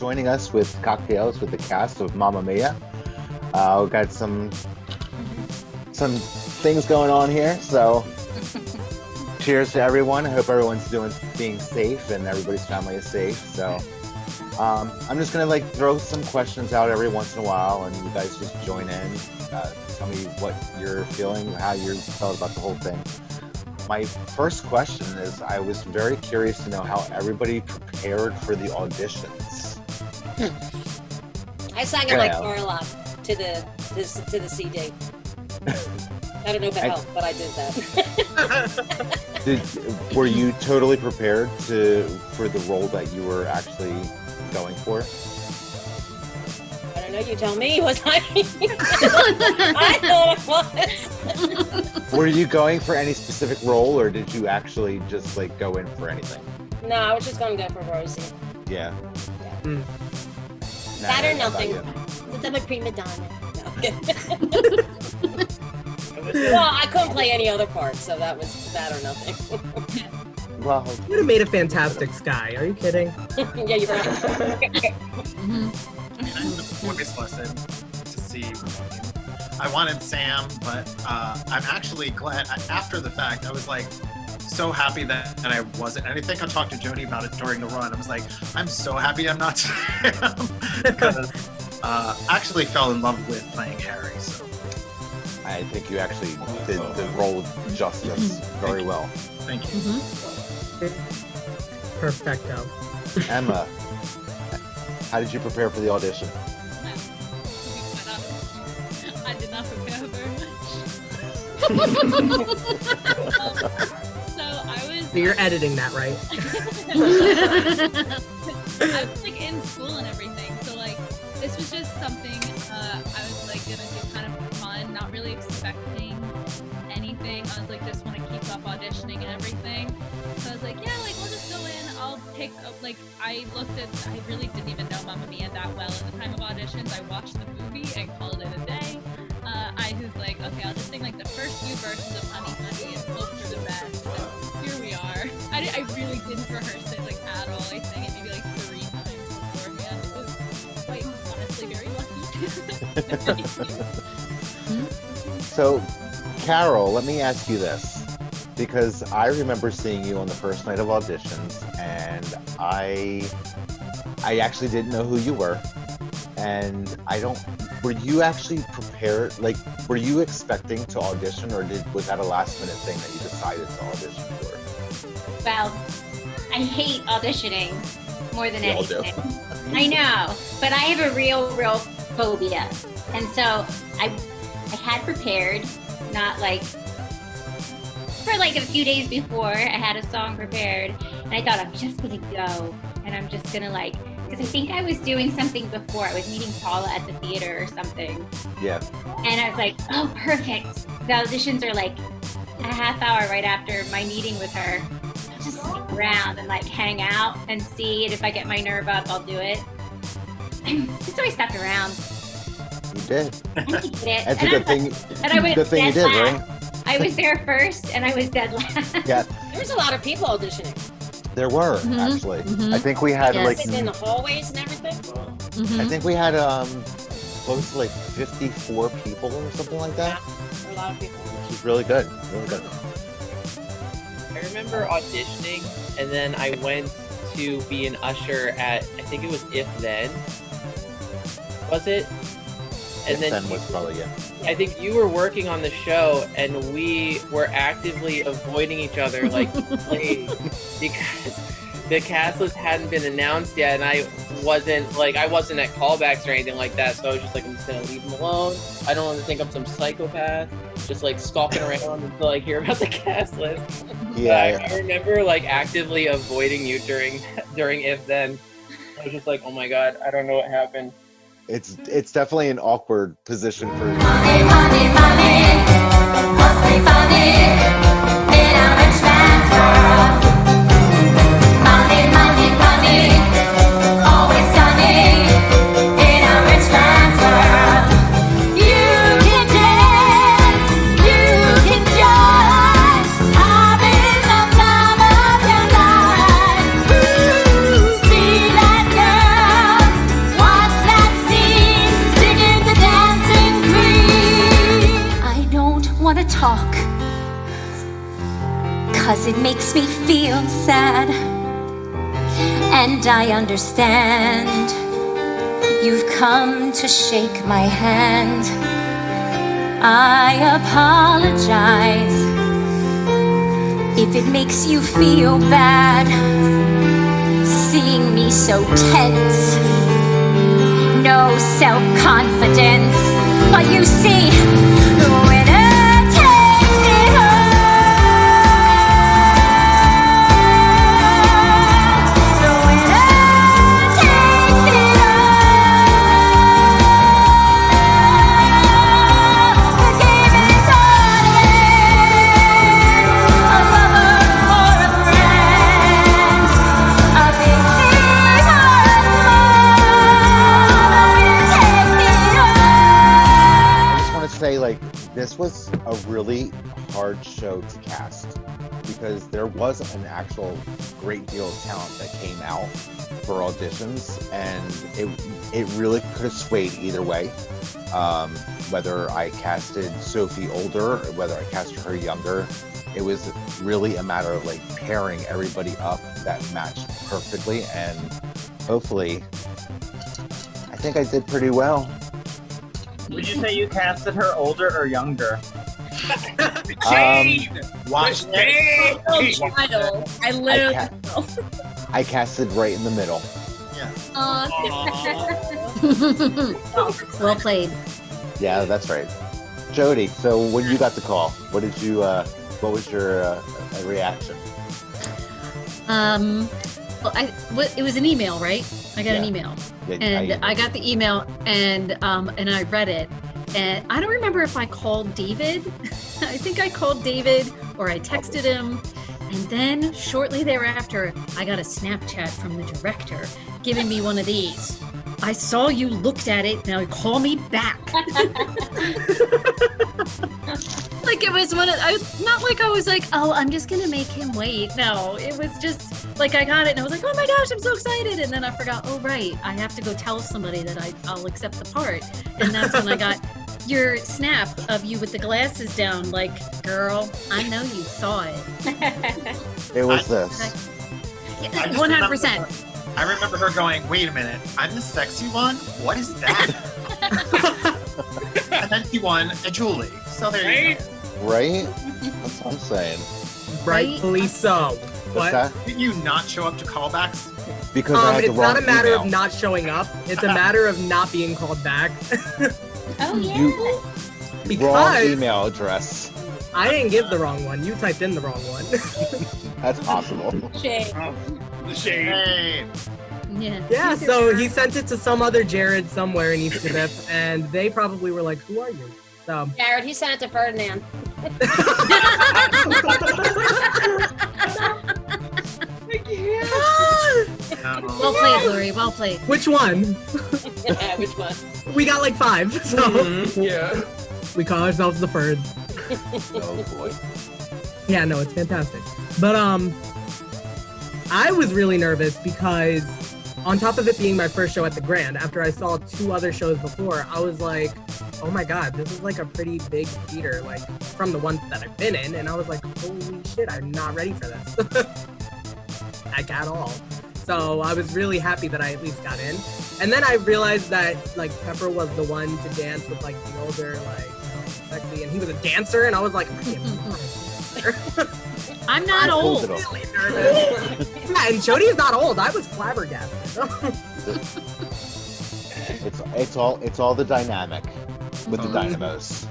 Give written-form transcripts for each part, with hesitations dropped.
joining us with cocktails with the cast of Mamma Mia. We've got some things going on here, so cheers to everyone. I hope everyone's being safe and everybody's family is safe. So I'm just gonna throw some questions out every once in a while, and you guys just join in. Tell me what you're feeling, how you felt about the whole thing. My first question is, I was very curious to know how everybody prepared for the auditions. I sang in my car a lot to the CD. I don't know if it helped, but I did that. Were you totally prepared for the role that you were actually going for? I don't know. You tell me. Was I? I thought it was. Were you going for any specific role, or did you actually just go in for anything? No, I was just going to go for Rosie. Yeah. Mm. That or nothing. Since I'm a prima donna. No. Well, I couldn't play any other part, so that was that or nothing. Well, you would have made a fantastic Sky. Are you kidding? Yeah, you're right. I took a voice lesson to see. I wanted Sam, but I'm actually glad. After the fact, I was so happy that I wasn't. And I think I talked to Joni about it during the run. I was I'm so happy I'm not Sam, because I actually fell in love with playing Harry. So I think you actually did the role justice very well. Thank you. Perfecto. Emma, how did you prepare for the audition? I did not prepare very much. So I was. So you're editing that, right? I was in school and everything, so this was just something I was gonna do kind of for fun, not really expecting anything. I was just want to keep up auditioning and everything. So I was yeah, we'll just go in. I'll pick up. I really didn't even know Mamma Mia that well at the time of auditions. I watched the movie and called it a day. I was okay, I'll just sing the first few verses of Honey Honey and hope for the best. And here we are. I really didn't rehearse it at all. I sang it maybe 3 times beforehand. It was honestly very lucky. So, Carol, let me ask you this, because I remember seeing you on the first night of auditions, and I actually didn't know who you were, and were you actually prepared? Were you expecting to audition, or was that a last minute thing that you decided to audition for? Well, I hate auditioning more than anything. Do. I know, but I have a real phobia, and so I had prepared, not for a few days before. I had a song prepared, and I thought I'm just gonna go, and I'm just gonna because I think I was doing something before. I was meeting Paula at the theater or something. Yeah. And I was oh, perfect. The auditions are a half hour right after my meeting with her. I'll just stick around and hang out and see, and if I get my nerve up, I'll do it. So I stuck around. You did. That's a good thing. And I was good thing you did, right? I was there first, and I was dead last. Yeah. There was a lot of people auditioning. There were, actually. I think we had in the hallways and everything. I think we had close to 54 people or something like that. Yeah, there were a lot of people. Which was really good. Really good. I remember auditioning, and then I went to be an usher at, I think it was If Then. Was it? And then was probably, yeah. I think you were working on the show, and we were actively avoiding each other plague, because the cast list hadn't been announced yet, and I wasn't at callbacks or anything like that, so I was just I'm just gonna leave them alone. I don't want to think I'm some psychopath, just stalking around until I hear about the cast list. Yeah. I remember actively avoiding you during If Then. I was just oh my god, I don't know what happened. It's definitely an awkward position for. Money, money, money, must be funny in a rich man's world. Money, money, money, always sunny in a rich man's world. You can dance, you can joy, having the time of your life. See that girl. 'cause it makes me feel sad. And I understand you've come to shake my hand. I apologize if it makes you feel bad, seeing me so tense, no self-confidence. But you see, the winner takes it all. The winner takes it all. The game is on it. A lover or a friend, a big thing or a small, the winner takes it all. I just want to say, like, this was a really hard show to cast because there was an actual great deal of talent that came out for auditions, and it really could have swayed either way. Whether I casted Sophie older or whether I casted her younger, it was really a matter of like pairing everybody up that matched perfectly, and hopefully, I think I did pretty well. Would you say you casted her older or younger? Watch it. Child. I literally. I casted right in the middle. Well played. Yeah, that's right. Jody, so when you got the call, what did you? What was your reaction? Well, it was an email, right? I got an email, Yeah, and I got the email, and I read it, and I don't remember if I called David. I think I called David, or I texted him, and then shortly thereafter, I got a Snapchat from the director giving me one of these. I saw you looked at it, now call me back. Like it was not like I was like, oh, I'm just gonna make him wait. No, it was just like I got it and I was like, oh my gosh, I'm so excited. And then I forgot, oh right, I have to go tell somebody that I'll accept the part. And that's when I got your snap of you with the glasses down, like, girl, I know you saw it. It was this. 100%. I remember her going, wait a minute, I'm the sexy one? What is that? And then she won a Julie. So there you go. Right? That's what I'm saying. Rightfully so. What's But that? Did you not show up to callbacks? Because I had the it's wrong not a matter email. of not showing up. It's a matter of not being called back. Oh yeah. Wrong Because email address. I didn't give the wrong one. You typed in the wrong one. That's possible. Shame. Hey. Yeah. Yeah, so he sent it to some other Jared somewhere in East Quebec, and they probably were like, who are you? So Jared, he sent it to Ferdinand. Well played, Lori. Well played. which one? Which one? We got like 5, so Yeah. we call ourselves the Ferds. Oh boy. Yeah, no, it's fantastic. But I was really nervous because on top of it being my first show at the Grand, after I saw 2 other shows before, I was like, oh my god, this is like a pretty big theater, like from the ones that I've been in, and I was like, holy shit, I'm not ready for this. Like at all. So I was really happy that I at least got in. And then I realized that like Pepper was the one to dance with like the older, like, you know, sexy, and he was a dancer, and I was like, I am not a dancer. I'm not old. Pulled it off. Really nervous. Yeah, and Jody's not old. I was flabbergasted. It's all the dynamic with the dynamos.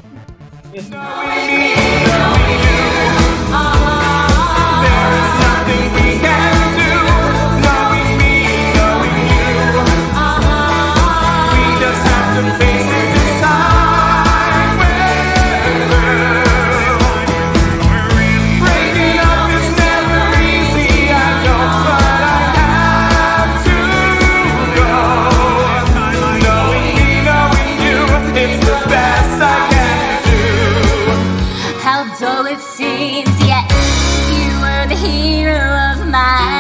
How dull it seems, yet you were the hero of my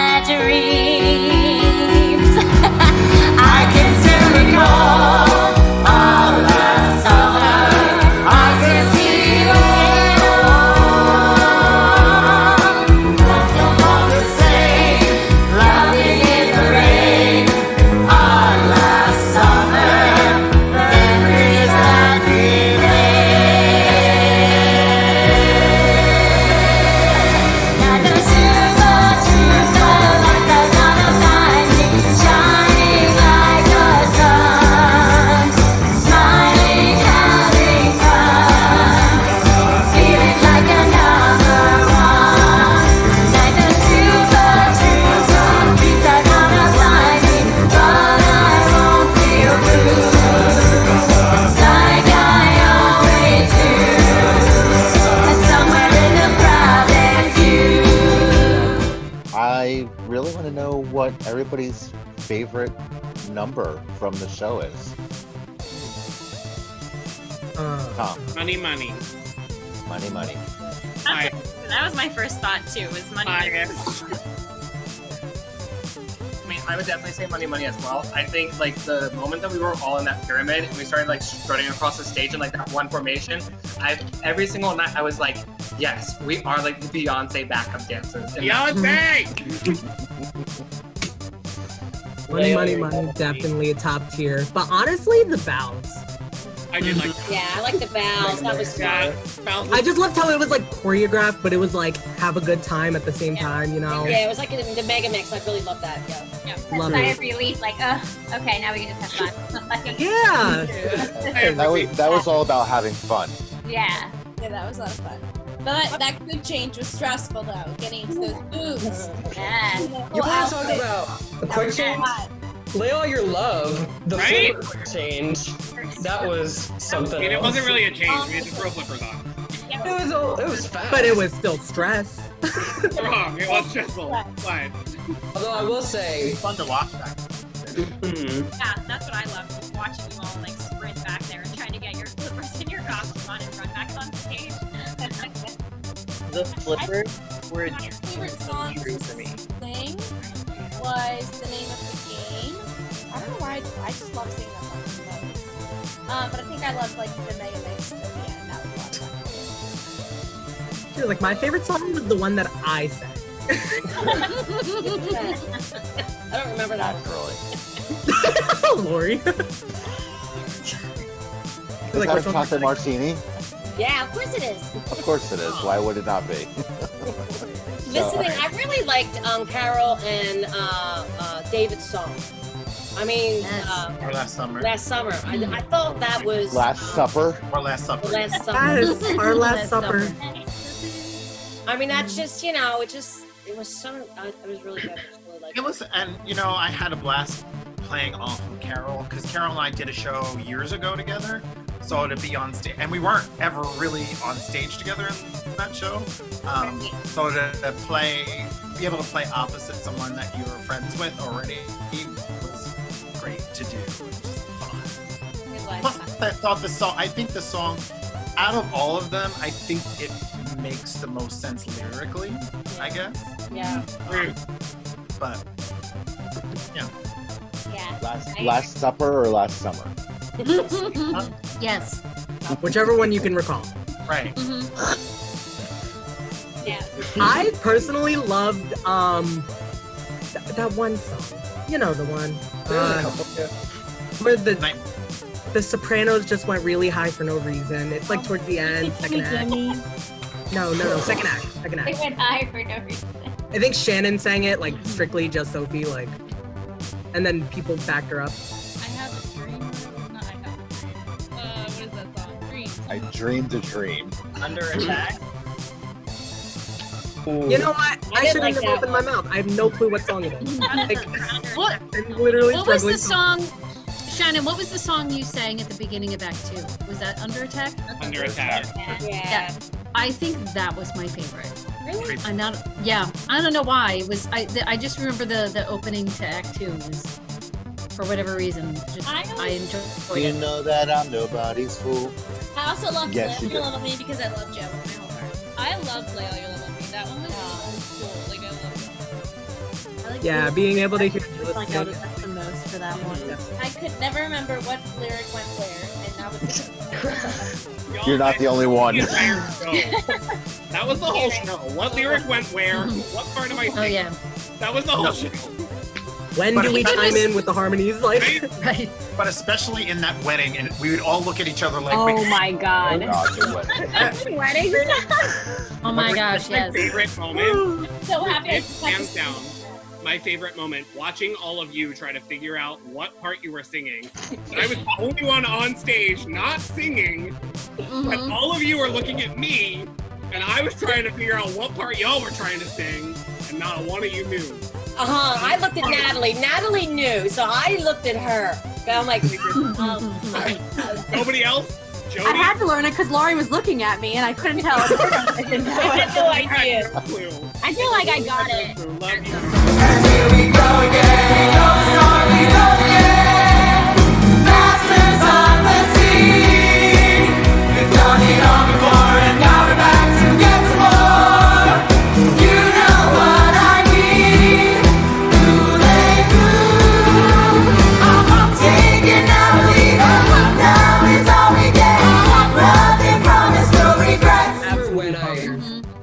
everybody's favorite number from the show is. Tom, Money, money. money, money. I, That was my first thought too. Was money. I, I mean, I would definitely say Money Money as well. I think like the moment that we were all in that pyramid and we started like strutting across the stage in like that one formation, every single night I was like, yes, we are like the Beyonce backup dancers. And Beyonce! Money, definitely a top tier. But honestly, the bows. I did like that. Yeah, I like the bows. That was Yeah, fun. Bounce I just loved how it was like choreographed, but it was like have a good time at the same time, you know? Yeah, it was like the mega mix. I really love that. Yeah. That's Love sigh it. of relief, like, okay, now we can just have fun. Like, Yeah. That was all about having fun. yeah. Yeah, that was a lot of fun. But that good change was stressful though, getting into those moves. Yeah. You want to talk about a quick change? Lay All Your Love, the Right? flipper quick change. That was I something mean, it else. wasn't really a change. We had to throw flippers on. It was fast. But it was still stress. Wrong. It was stressful. But Although I will say, Fun to watch back. Yeah, that's what I loved, just watching you all like sprint back there and trying to get your flippers in your costume on and run back on stage. The flippers were My favorite song to for me. sing was the name of the game. I don't know why, I just love singing that song. But I think I loved like the mega mix at the end. That was a lot of fun. Dude, like my favorite song was the one that I sang. I don't remember that. Naturally. Lori. Is Like, that a which one? chocolate martini? Yeah, of course it is. Of course it is. Why would it not be? Listening, I really liked Carol and David's song. I mean, Or last summer. last summer. I thought that was Last Supper. Or last supper. last summer. Yes, our last supper. I mean, that's just it was so. I was really good. I just really liked It was, and I had a blast playing off of Carol because Carol and I did a show years ago together. So to be on stage, and we weren't ever really on stage together in that show. So to be able to play opposite someone that you were friends with already was great to do. It was just fun. Plus, I thought I think the song, out of all of them, I think it makes the most sense lyrically, I guess. Yeah. But yeah. Yeah. Last Supper or Last Summer? Yes. Whichever one you can recall. Right. Yeah. I personally loved that one song. You know the one. Where the Sopranos just went really high for no reason. It's like towards the end, second act. No, second act. Second They act. went high for no reason. I think Shannon sang it like strictly just Sophie, like, and then people backed her up. I have a dream. Not I have a dream. What is that song? Dream. I dreamed a dream. Under Attack. You know what? I did should like have that opened my mouth. I have no clue what song it is. Like, What? I'm literally What was struggling. the song, Shannon? What was the song you sang at the beginning of Act 2? Was that Under Attack? Under attack. Yeah. I think that was my favorite. Really? I'm not. Yeah, I don't know why. It was. I just remember the opening to Act 2 was, for whatever reason, just I I enjoyed You it. know that I'm nobody's fool. I also loved Yes, you Lay All did. Your Love on Me because I loved Joe with my whole heart. I loved Lay All Your Love on Me. That one was cool. Like I loved it. Yeah, being able to hear Jules Like I sing. was the most for that one. I could never remember what lyric went where, and that was You're not the only one. The entire show. That was the whole show. What lyric went where? What part am I singing? Oh yeah, That was the whole show. When do we chime in with the harmonies? Like, right. But especially in that wedding, and we would all look at each other like, Oh my Oh, god. God, the wedding. Wedding? Oh my gosh, My yes. favorite moment. so happy. I It's just had hands to- down my favorite moment, watching all of you try to figure out what part you were singing. And I was the only one on stage not singing, but Mhm. all of you were looking at me, and I was trying to figure out what part y'all were trying to sing, and not one of you knew. I looked at Natalie. Natalie knew, so I looked at her. And I'm like, Nobody else? Jody? I had to learn it because Lori was looking at me and I couldn't tell. I didn't know I had no idea. No clue. I feel like I got it. Love you. here we go again. Go storm, we go again. Masters of the sea. We've done it all before, and now we're back to get some more. You know what I need. I'm taking out a lead. Now is all we get. Nothing promised, no regrets.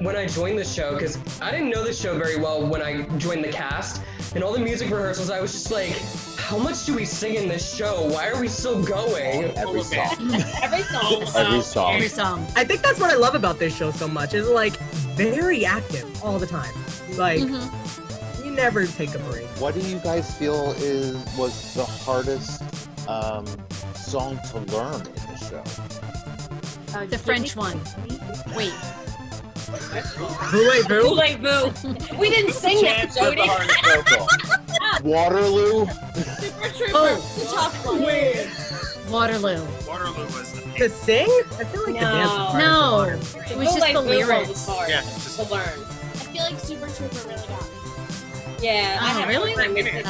When I joined the show, because I didn't know the show very well when I joined the cast, and all the music rehearsals, I was just like, how much do we sing in this show? Why are we still going? Every song. Every song. Every song. Every song. I think that's what I love about this show so much. Is like very active all the time. Like you never take a break. What do you guys feel was the hardest song to learn in the show? The French one. Wait. Voulez-vous. We didn't sing that, Jody. Waterloo. Oh, The tough one. Waterloo. Waterloo was To sing? I feel like the dance part No, is the it was just the Voulez-vous lyrics. was hard Yeah, just to learn. I feel like Super Trooper really got me. Yeah, I Oh, have really? a hard time with it.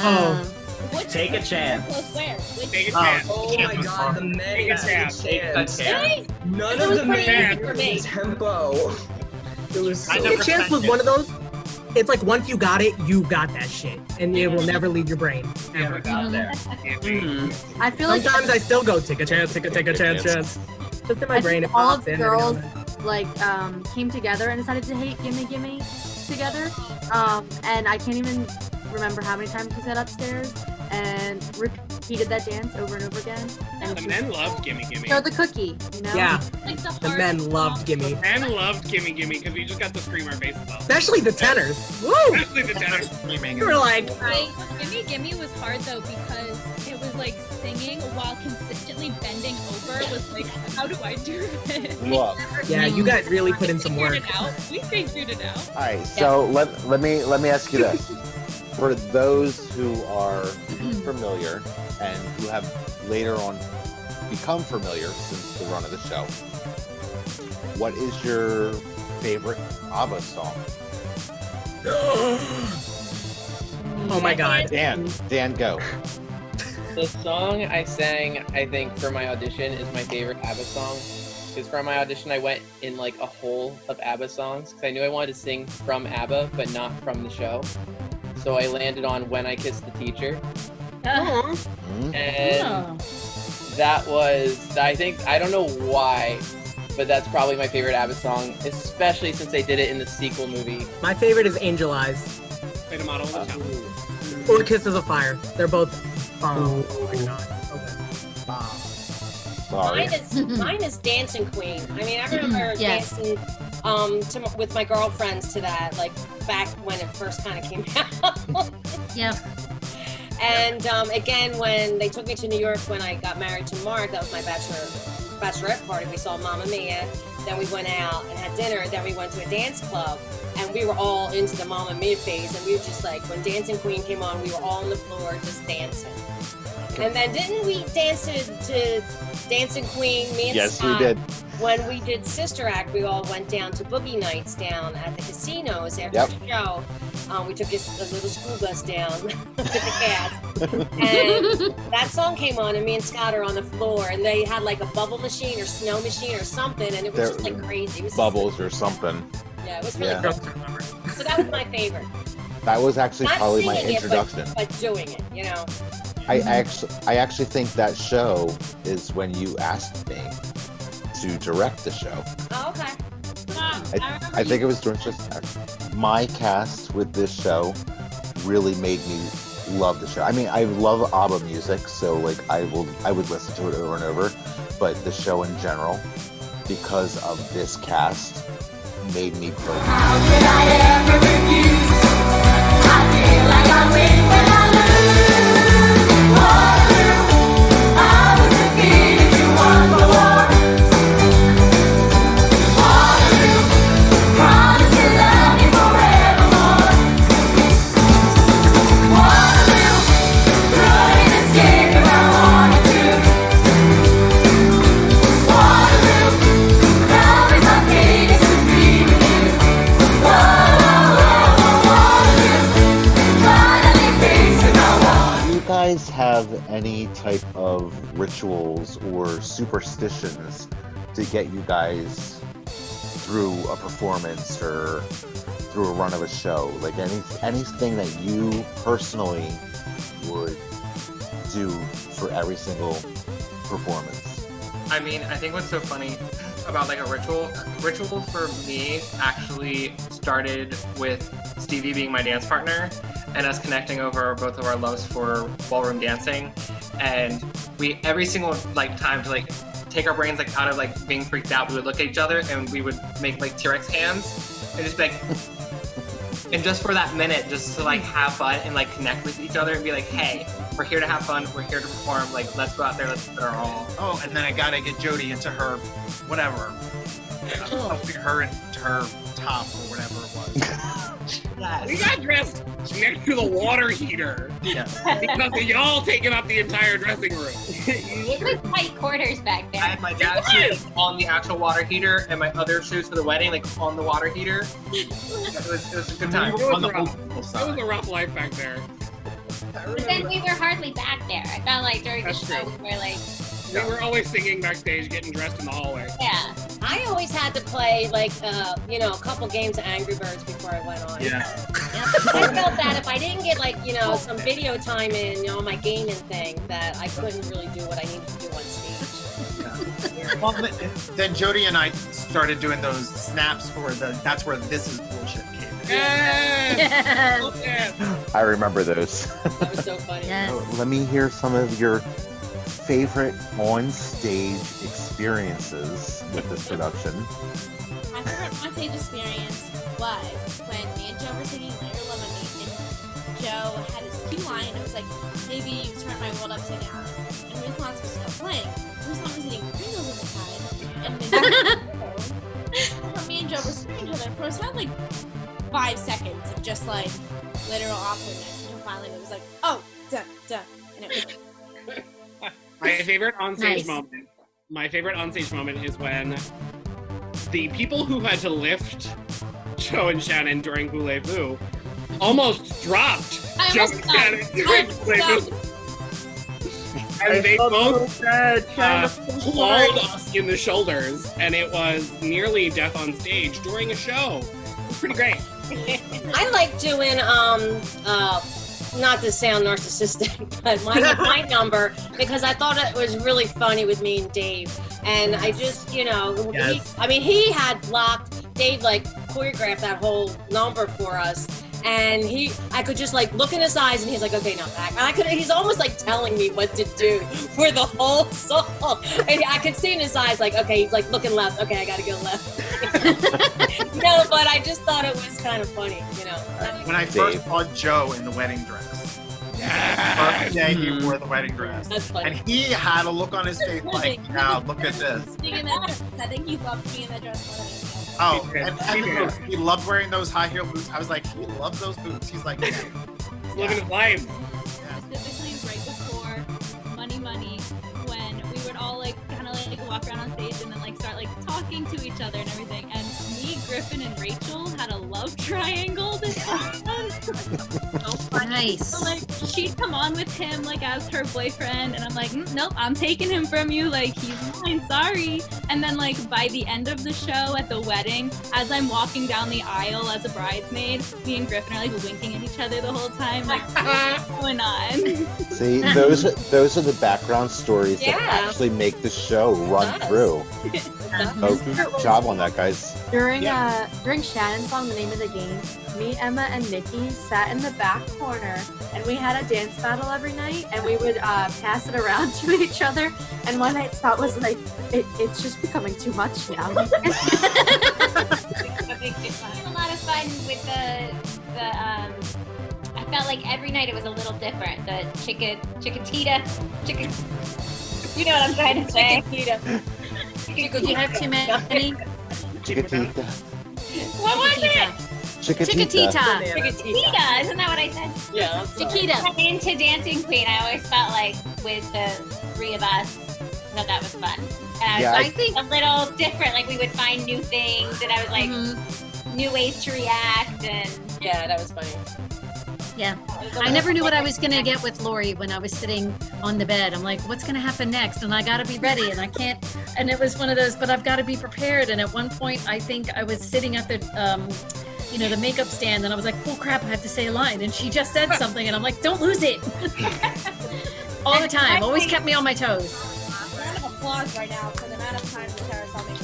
Which Take a chance. where? Which Take a Oh, chance. Oh my god, the men Take a chance. Take a chance. Really? None It of was the pretty men easy for me. tempo. It was I so never Take a Chance was sang it. one of those. It's like once you got it, you got that shit, and it will never leave your brain. Never got there. I feel like Sometimes I still go take a chance, take a chance. Just in my I brain, think it all pops of the in every now girls and then. like came together and decided to hate Gimme Gimme together. And I can't even remember how many times we sat upstairs and repeated that dance over and over again. And The men loved Gimme Gimme. show the cookie, you know? Yeah, Like the the hardest men song. loved Gimme, Men loved Gimme Gimme because we just got to scream our faces off. especially the tenors. Woo! Especially the tenors. Screaming. You were like, Right. Gimme Gimme was hard though because it was like singing while consistently bending over was like, how do I do this? Look. yeah, you guys really put in some Figured work. it out. We figured it out. All right, so let me ask you this: for those who are familiar and who have later on become familiar since the run of the show, what is your favorite Abba song? Oh my god. Dan, go. The song I sang, I think, for my audition is my favorite ABBA song. Because for my audition, I went in like a hole of ABBA songs because I knew I wanted to sing from ABBA, but not from the show. So I landed on When I Kissed the Teacher. And that was, I think, I don't know why, but that's probably my favorite ABBA song, especially since they did it in the sequel movie. My favorite is Angel Eyes Play the model on the top. or Kisses of Fire. They're both bomb. Oh my god. Okay. Sorry. Mine is Dancing Queen. I mean, I remember Yes. dancing with my girlfriends to that, like back when it first kind of came out. Yep. And again, when they took me to New York when I got married to Mark, that was my bachelorette party. We saw Mamma Mia. Then we went out and had dinner. Then we went to a dance club, and we were all into the Mamma Mia phase. And we were just like, when Dancing Queen came on, we were all on the floor just dancing. And then didn't we dance to Dancing Queen? Me and Yes, we Scott, did. When we did Sister Act, we all went down to boogie nights down at the casinos after Yep. the show. We took a little school bus down with the cast. And that song came on, and me and Scott are on the floor, and they had like a bubble machine or snow machine or something, and it was There- just like crazy. It was Bubbles or something. yeah, it was really Yeah. cool. So that was my favorite. That was actually Not probably my singing introduction. it, but doing it, you know. I actually think that show is when you asked me to direct the show. Oh, okay. I think it was during just my cast with this show really made me love the show. I mean, I love ABBA music, so like I would listen to it over and over, but the show in general, because of this cast, made me play. How could I ever refuse? I feel like I win when I lose. Waterloo, I was defeated, you won the war. Waterloo, promise to love you forevermore. Waterloo, couldn't escape if I wanted to. Waterloo, now is my fate to be with you. Whoa, whoa, whoa, whoa, Waterloo, finally type of rituals or superstitions to get you guys through a performance or through a run of a show? Like anything that you personally would do for every single performance? I mean, I think what's so funny about like a ritual for me actually started with Stevie being my dance partner and us connecting over both of our loves for ballroom dancing. And we, every single like time to like take our brains like out of like being freaked out, we would look at each other and we would make like T-Rex hands and just be like, and just for that minute, just to like have fun and like connect with each other and be like, hey, we're here to have fun, we're here to perform, like let's go out there, let's put our all. Oh, and then I gotta get Jody into her, whatever, helping her into her top or whatever it was. Yes. We got dressed next to the water heater. Yes. Because of y'all taking up the entire dressing room. It was tight quarters back there. I had my dad's shoes on the actual water heater and my other shoes for the wedding, like on the water heater. It was a good time. It was a rough life back there. But then we were hardly back there. I felt like during the show we were like... We were always singing backstage, getting dressed in the hallway. Yeah. I always had to play like a couple games of Angry Birds before I went on. Yeah. I felt that if I didn't get like some video time in on my gaming thing, that I couldn't really do what I needed to do on stage. Yeah. Well, then Jody and I started doing those snaps for that's where This Is Bullshit came in. I remember those. That was so funny. Let me hear some of your favorite on-stage experiences with this production. My favorite onstage experience was when me and Joe were singing Later Love on Me, and Joe had his cue line, and it was like, maybe you turn my world upside down. And Ruth Lance was still playing. Ruth Lance was eating Pringles at the time, and then me and Joe were screaming at each other for it sounded like 5 seconds of just like literal awkwardness, and finally it was like, oh, duh, duh, and it was My favorite onstage moment. My favorite onstage moment is when the people who had to lift Joe and Shannon during Voulez-Vous almost dropped Joe and Shannon during Voulez-Vous. And they both clawed us in the shoulders, and it was nearly death on stage during a show. It was pretty great. I like doing not to sound narcissistic, but my number, because I thought it was really funny with me and Dave. And I just, Yes. he had blocked, Dave like choreographed that whole number for us. And I could just like look in his eyes and he's like, okay, now back. And he's almost like telling me what to do for the whole song. And I could see in his eyes like, okay, he's like looking left. Okay, I gotta go left. No, but I just thought it was kind of funny, When I first saw Joe in the wedding dress. First day he wore the wedding dress. That's funny. And he had a look on his face like, yeah, look at this. being in that dress. I think he loved being in that dress more than anything else. Oh, and he loved wearing those high heel boots. I was like, he loves those boots. He's like, yeah. Living his life. Specifically right before Money Money, when we would all like kind of like walk around on stage and then like start like talking to each other and everything. And me, Griffin, and Rachel had a love triangle this episode. So funny. Nice. So like she'd come on with him like as her boyfriend, and I'm like, nope, I'm taking him from you. Like he's mine. Sorry. And then like by the end of the show at the wedding, as I'm walking down the aisle as a bridesmaid, me and Griffin are like winking at each other the whole time. Like what's going on? See, those are the background stories that actually make the show run through. Oh, good job on that, guys. During Shannon's song, The Name of the Game, me, Emma, and Nikki sat in the back corner, and we had a dance battle every night, and we would pass it around to each other. And one night, Scott was like, "It's just becoming too much now." We had a lot of fun with the I felt like every night it was a little different. The chickatita, you know what I'm trying to say. Did you have too many? Chiquitita. What was it? Chiquitita. Chiquitita, isn't that what I said? Yeah. Chiquita. Into Dancing Queen, I always felt like with the three of us that was fun. And Yeah, I think a little different, like we would find new things, and I was like, new ways to react, and Yeah, that was funny. Yeah. I never knew what I was gonna get with Lori when I was sitting on the bed. I'm like, what's gonna happen next? And I gotta be ready, and I can't. And it was one of those, but I've got to be prepared. And at one point, I think I was sitting at the, the makeup stand, and I was like, oh crap, I have to say a line. And she just said something, and I'm like, don't lose it. All the time, always kept me on my toes. Round of applause right now for the amount of time the Terrace saw me.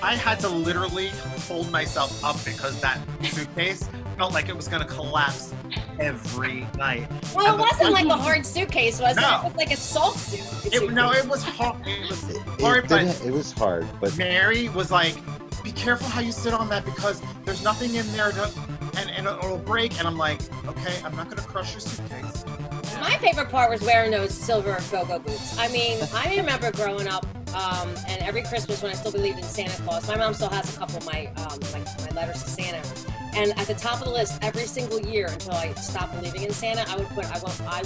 I had to literally hold myself up because that suitcase felt like it was going to collapse every night. Well, it wasn't like a hard suitcase, was it? No. It was like a salt suit. No, it was hard. It was hard, but It was hard, but Mary was like, be careful how you sit on that because there's nothing in there and it'll break. And I'm like, okay, I'm not going to crush your suitcase. My favorite part was wearing those silver go-go boots. I mean, I remember growing up, and every Christmas when I still believed in Santa Claus, my mom still has a couple of my letters to Santa. And at the top of the list every single year until I stopped believing in Santa, I would put, I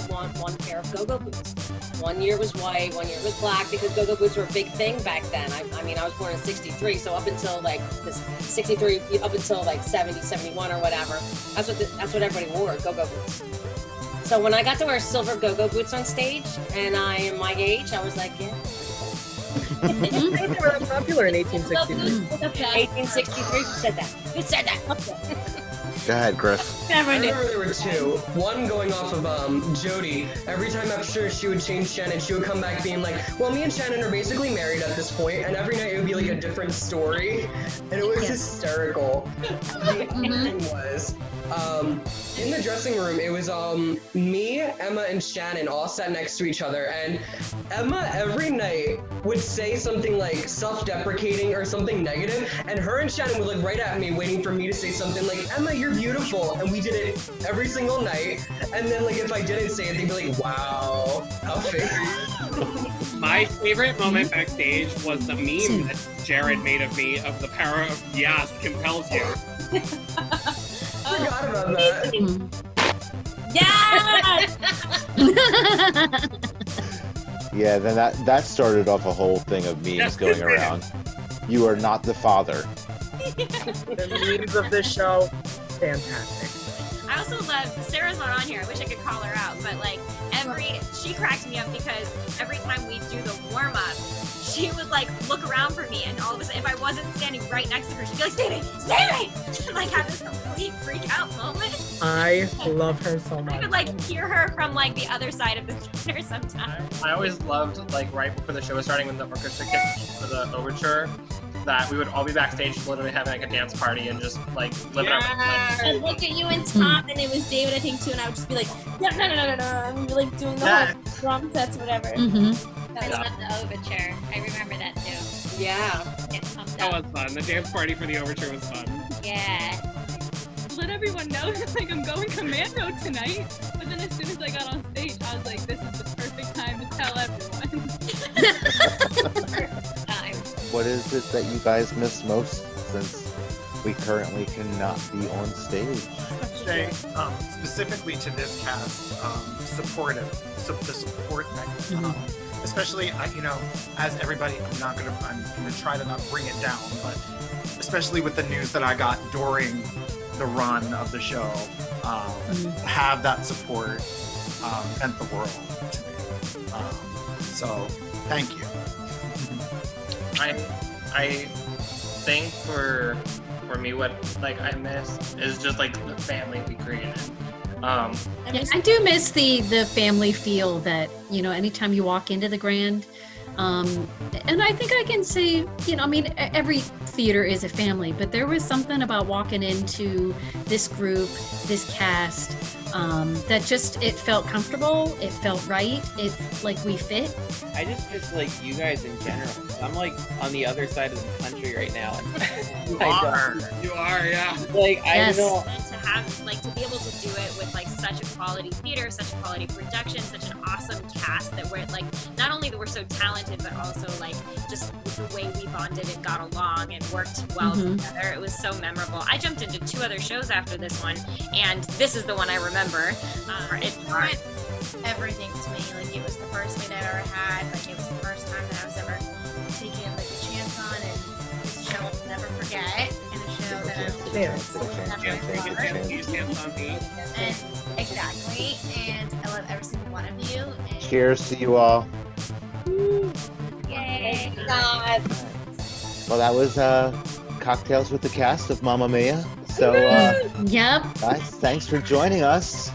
want one pair of go-go boots. One year was white, one year was black, because go-go boots were a big thing back then. I mean, I was born in 63, so up until like this 63, up until like 70, 71 or whatever, that's what everybody wore, go-go boots. So when I got to wear silver go-go boots on stage, and I am my age, I was like, yeah. They were that popular in 1863. 1863, who said that? Who said that? go ahead, Griff. I remember there were two. One going off of Jody. Every time after she would change Shannon, she would come back being like, well, me and Shannon are basically married at this point, and every night it would be like a different story, and it was hysterical. The other thing was, in the dressing room, it was me, Emma, and Shannon all sat next to each other, and Emma every night would say something like self-deprecating or something negative, and her and Shannon would look right at me waiting for me to say something like, Emma, you're beautiful, and we did it every single night, and then like if I didn't say it, they'd be like, wow, how fake. My favorite moment backstage was the meme that Jared made of me of the power of yes compels you. I forgot about that. Yeah, then that started off a whole thing of memes going around. You are not the father. The memes of this show, fantastic. I also love, Sarah's not on here, I wish I could call her out, but like she cracks me up because every time we do the warm-up, she would like look around for me, and all of a sudden, if I wasn't standing right next to her, she'd be like, stay! And like have this complete freak out moment. I love her so much. I could like hear her from like the other side of the theater sometimes. I always loved, like, right before the show was starting when the orchestra kicked for the overture, that we would all be backstage literally having like a dance party and just like living our I'd look at you and Tom, and it was David, I think, too, and I would just be like, no, I'm like doing the whole drum sets, whatever. I love the overture. I remember that too. Yeah. Get pumped That up. was fun. The dance party for the overture was fun. Yeah. Let everyone know like I'm going commando tonight. But then as soon as I got on stage, I was like, this is the perfect time to tell everyone. What is it that you guys miss most since we currently cannot be on stage? Say, specifically to this cast, supportive, the support thing. Especially, as everybody, I'm gonna try to not bring it down, but especially with the news that I got during the run of the show, to have that support meant the world to me. So, thank you. I think for me, what like I miss is just like the family we created. I do miss the family feel that, anytime you walk into the Grand, and I think I can say, every theater is a family, but there was something about walking into this group, this cast, that just, it felt comfortable, it felt right, it like we fit. I just miss like you guys in general. I'm like on the other side of the country right now. You are, yeah. Like I don't. And to have, like, to be able to do it with like such a quality theater, such a quality production, such an awesome cast that we're like, not only that we're so talented, but also like just the way we bonded and got along and worked well together. It was so memorable. I jumped into 2 other shows after this one, and this is the one I remember. It meant everything to me. Like, it was the first thing I've ever had. Like, it was the first time that I was ever taking like a chance on, and this show I'll never forget, and a show that I Chance. And exactly. And I love every single one of you. And Cheers to you all. yay. God. Well, that was Cocktails with the cast of Mamma Mia. So, Yep. guys, thanks for joining us.